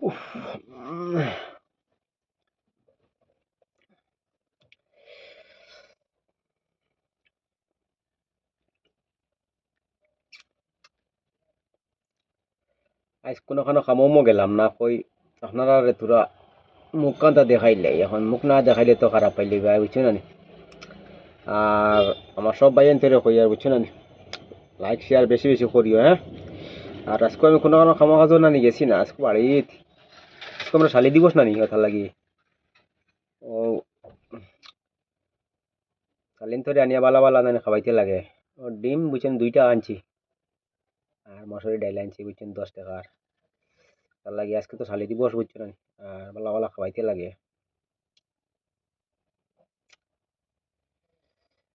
উফ, আজ কোনোখানো খামো গেলাম না, কই আপনারা তোরা মুখ কান্তা দেখাইলে, এখন মুখ না দেখাইলে তো খারাপ পাইলে ভাই, বুঝছো না নি? আর আমার সব ভাই এনতে কই আর, বুঝছো না নি? লাইক শেয়ার বেশি বেশি করিও, হ্যাঁ। আর আজকে আমি কোনো খামো খাজো না নি গেছি না, আজকে বাড়িত, আজকে আমরা শালি দিবস না নি কথা লাগি। ও শালিন তোরে আনিয়া বালা বালা না খাওয়াইতে লাগে। ও ডিম বুঝছেন 2টা আনছি, আর মশারি ডাইল আনছি বুঝছেন 10 টাকার। তার লাগে আজকে তো শালি দিবস, বুঝছো না নি? আর বালা বালা খাওয়াইতে লাগে।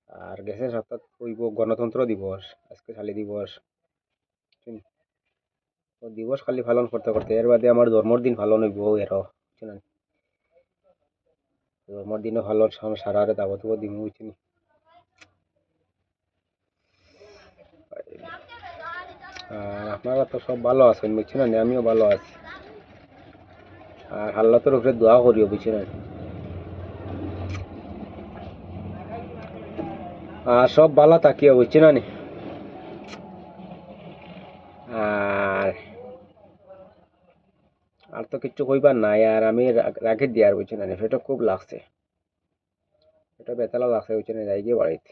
আর গেছে সপ্তাহ হইব গণতন্ত্র দিবস, আজকে শালি দিবস। বুঝছেন? তো দিবস খালি পালন করতে করতে এর বাদে আমার জন্মর দিন পালন হইব এরও, বুঝছেন? জন্মর দিনও ভালো সারা দাবত দিব, বুঝছেন? আর আপনারা তো সব ভালো আছেন, বুঝছেন না? আমিও ভালো আছি। আর আল্লাহর উপরে দোয়া করিও, বুঝছেন? আর সব ভালো থাকিও, বুঝছেন না? আর আর তো কিচ্ছু কইবার নাই, আর আমি রাখি দিই আর, বুঝছেন না? সেটা খুব লাগছে, এটা বেতালা লাগছে, বুঝছেন? যাই গিয়ে বাড়িতে।